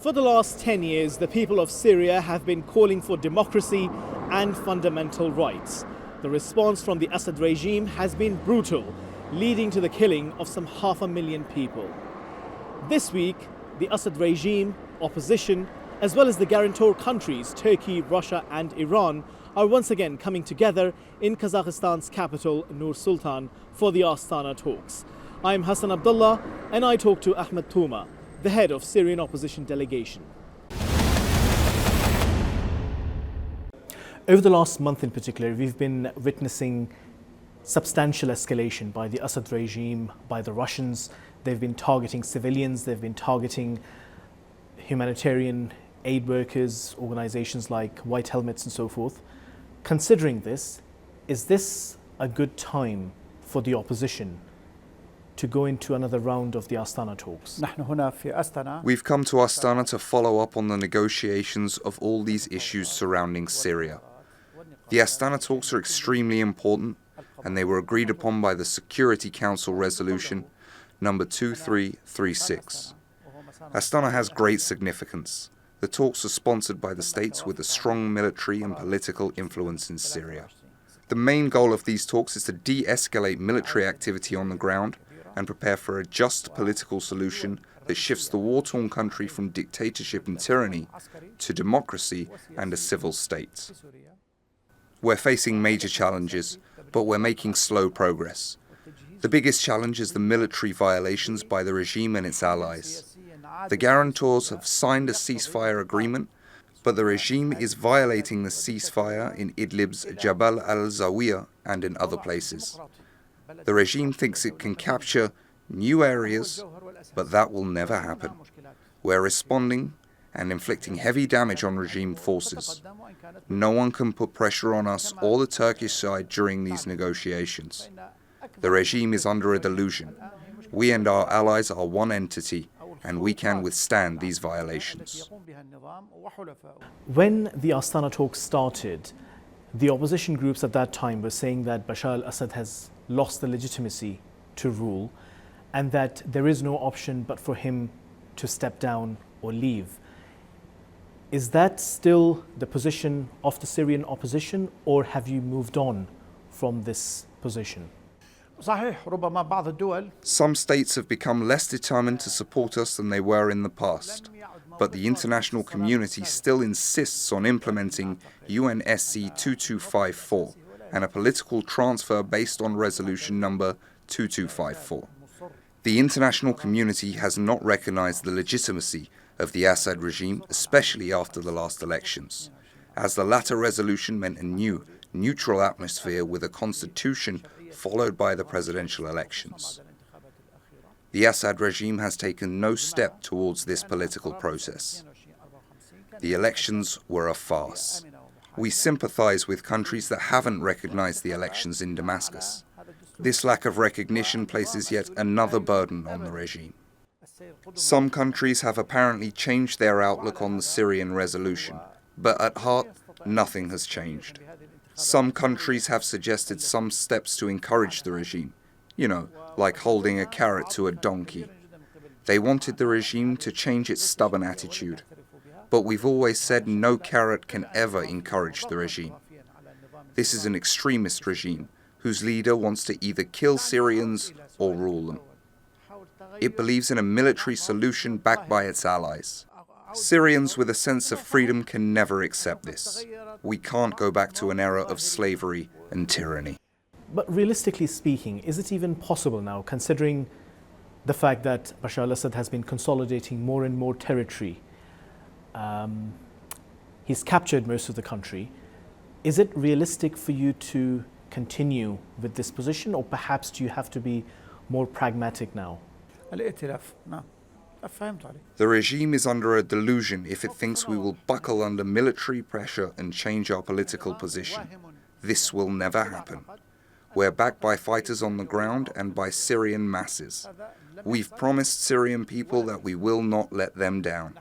For the last 10 years, the people of Syria have been calling for democracy and fundamental rights. The response from the Assad regime has been brutal, leading to the killing of some 500,000 people. This week, the Assad regime, opposition, as well as the guarantor countries Turkey, Russia and Iran are once again coming together in Kazakhstan's capital, Nur Sultan, for the Astana talks. I'm Hasan Abdullah and I talk to Ahmad Toma, the head of Syrian opposition delegation. Over the last month in particular, we've been witnessing substantial escalation by the Assad regime, by the Russians. They've been targeting civilians, they've been targeting humanitarian aid workers, organizations like White Helmets and so forth. Considering this, is this a good time for the opposition to go into another round of the Astana talks? We've come to Astana to follow up on the negotiations of all these issues surrounding Syria. The Astana talks are extremely important, and they were agreed upon by the Security Council Resolution number 2336. Astana has great significance. The talks are sponsored by the states with a strong military and political influence in Syria. The main goal of these talks is to de-escalate military activity on the ground and prepare for a just political solution that shifts the war-torn country from dictatorship and tyranny to democracy and a civil state. We're facing major challenges, but we're making slow progress. The biggest challenge is the military violations by the regime and its allies. The guarantors have signed a ceasefire agreement, but the regime is violating the ceasefire in Idlib's Jabal al-Zawiya and in other places. The regime thinks it can capture new areas, but that will never happen. We're responding and inflicting heavy damage on regime forces. No one can put pressure on us or the Turkish side during these negotiations. The regime is under a delusion. We and our allies are one entity, and we can withstand these violations. When the Astana talks started, the opposition groups at that time were saying that Bashar al-Assad has lost the legitimacy to rule and that there is no option but for him to step down or leave. Is that still the position of the Syrian opposition, or have you moved on from this position? Some states have become less determined to support us than they were in the past, but the international community still insists on implementing UNSC 2254 and a political transfer based on resolution number 2254. The international community has not recognized the legitimacy of the Assad regime, especially after the last elections, as the latter resolution meant a new, neutral atmosphere with a constitution followed by the presidential elections. The Assad regime has taken no step towards this political process. The elections were a farce. We sympathize with countries that haven't recognized the elections in Damascus. This lack of recognition places yet another burden on the regime. Some countries have apparently changed their outlook on the Syrian resolution, but at heart, nothing has changed. Some countries have suggested some steps to encourage the regime, like holding a carrot to a donkey. They wanted the regime to change its stubborn attitude. But we've always said no carrot can ever encourage the regime. This is an extremist regime whose leader wants to either kill Syrians or rule them. It believes in a military solution backed by its allies. Syrians with a sense of freedom can never accept this. We can't go back to an era of slavery and tyranny. But realistically speaking, is it even possible now, considering the fact that Bashar al-Assad has been consolidating more and more territory? He's captured most of the country. Is it realistic for you to continue with this position, or perhaps do you have to be more pragmatic now? The regime is under a delusion if it thinks we will buckle under military pressure and change our political position. This will never happen. We're backed by fighters on the ground and by Syrian masses. We've promised Syrian people that we will not let them down.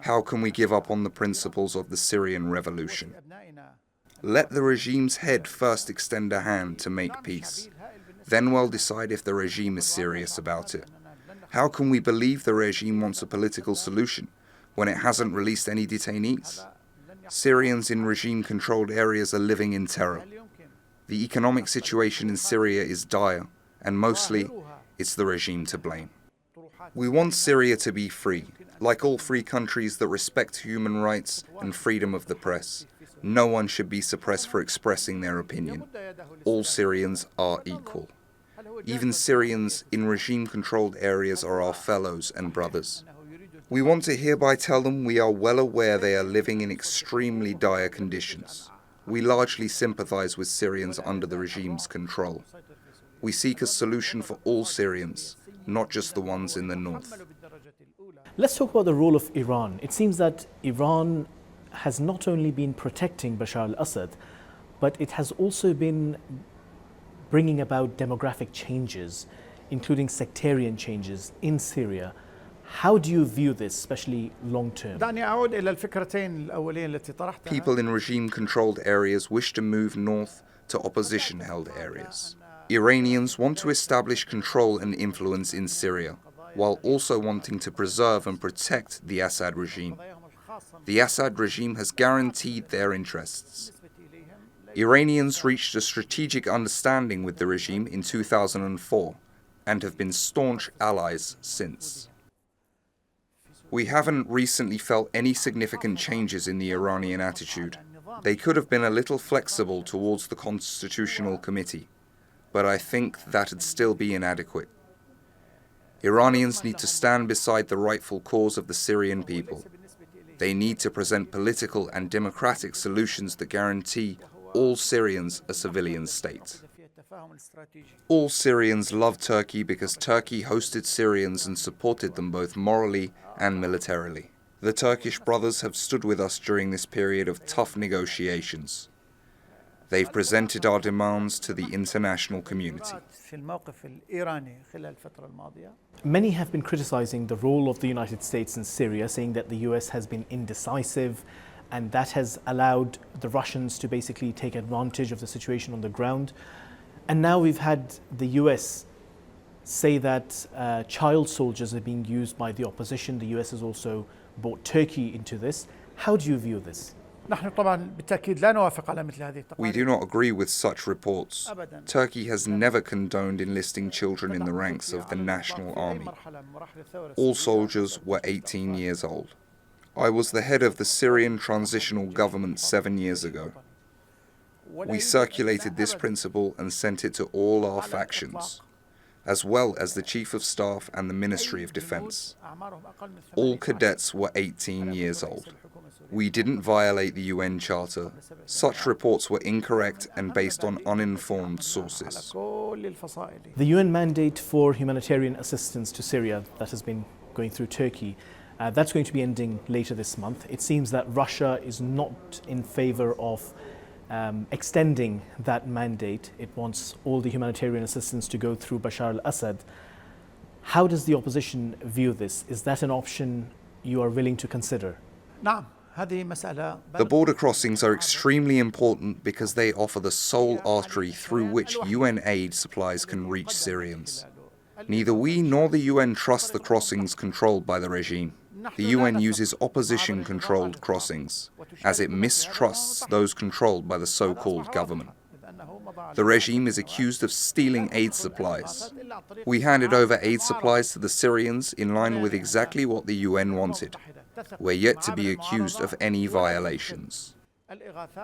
How can we give up on the principles of the Syrian revolution? Let the regime's head first extend a hand to make peace. Then we'll decide if the regime is serious about it. How can we believe the regime wants a political solution when it hasn't released any detainees? Syrians in regime-controlled areas are living in terror. The economic situation in Syria is dire, and mostly, it's the regime to blame. We want Syria to be free, like all free countries that respect human rights and freedom of the press. No one should be suppressed for expressing their opinion. All Syrians are equal. Even Syrians in regime-controlled areas are our fellows and brothers. We want to hereby tell them we are well aware they are living in extremely dire conditions. We largely sympathize with Syrians under the regime's control. We seek a solution for all Syrians, not just the ones in the north. Let's talk about the role of Iran. It seems that Iran has not only been protecting Bashar al-Assad, but it has also been bringing about demographic changes, including sectarian changes in Syria. How do you view this, especially long-term? People in regime-controlled areas wish to move north to opposition-held areas. Iranians want to establish control and influence in Syria, while also wanting to preserve and protect the Assad regime. The Assad regime has guaranteed their interests. Iranians reached a strategic understanding with the regime in 2004 and have been staunch allies since. We haven't recently felt any significant changes in the Iranian attitude. They could have been a little flexible towards the Constitutional Committee, but I think that'd still be inadequate. Iranians need to stand beside the rightful cause of the Syrian people. They need to present political and democratic solutions that guarantee all Syrians a civilian state. All Syrians love Turkey because Turkey hosted Syrians and supported them both morally and militarily. The Turkish brothers have stood with us during this period of tough negotiations. They've presented our demands to the international community. Many have been criticizing the role of the United States in Syria, saying that the US has been indecisive and that has allowed the Russians to basically take advantage of the situation on the ground. And now we've had the US say that child soldiers are being used by the opposition. The US has also brought Turkey into this. How do you view this? We do not agree with such reports. Turkey has never condoned enlisting children in the ranks of the national army. All soldiers were 18 years old. I was the head of the Syrian transitional government 7 years ago. We circulated this principle and sent it to all our factions, as well as the Chief of Staff and the Ministry of Defense. All cadets were 18 years old. We didn't violate the UN Charter. Such reports were incorrect and based on uninformed sources. The UN mandate for humanitarian assistance to Syria that has been going through Turkey, that's going to be ending later this month. It seems that Russia is not in favor of extending that mandate. It wants all the humanitarian assistance to go through Bashar al-Assad. How does the opposition view this? Is that an option you are willing to consider? The border crossings are extremely important because they offer the sole artery through which UN aid supplies can reach Syrians. Neither we nor the UN trust the crossings controlled by the regime. The UN uses opposition-controlled crossings, as it mistrusts those controlled by the so-called government. The regime is accused of stealing aid supplies. We handed over aid supplies to the Syrians in line with exactly what the UN wanted. We're yet to be accused of any violations.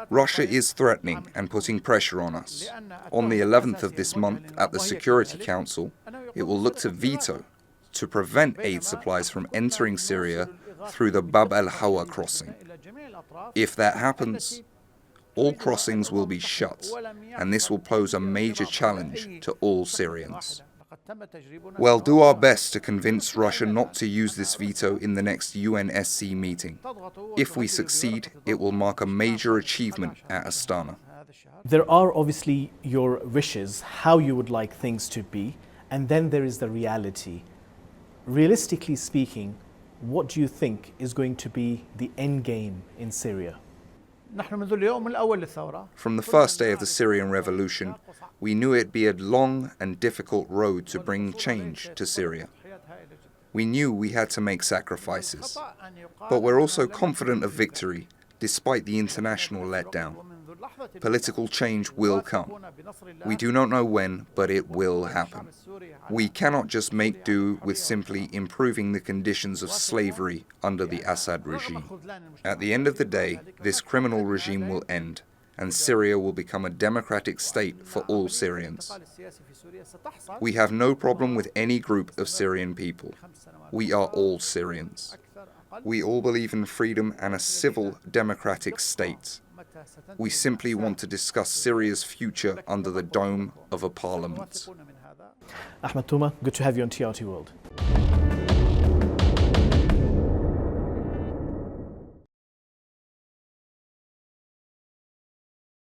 Russia is threatening and putting pressure on us. On the 11th of this month at the Security Council, it will look to veto to prevent aid supplies from entering Syria through the Bab al-Hawa crossing. If that happens, all crossings will be shut, and this will pose a major challenge to all Syrians. We'll do our best to convince Russia not to use this veto in the next UNSC meeting. If we succeed, it will mark a major achievement at Astana. There are obviously your wishes, how you would like things to be, and then there is the reality. Realistically speaking, what do you think is going to be the end game in Syria? From the first day of the Syrian revolution, we knew it'd be a long and difficult road to bring change to Syria. We knew we had to make sacrifices, but we're also confident of victory, despite the international letdown. Political change will come. We do not know when, but it will happen. We cannot just make do with simply improving the conditions of slavery under the Assad regime. At the end of the day, this criminal regime will end, and Syria will become a democratic state for all Syrians. We have no problem with any group of Syrian people. We are all Syrians. We all believe in freedom and a civil, democratic state. We simply want to discuss Syria's future under the dome of a parliament. Ahmad Toma, good to have you on TRT World.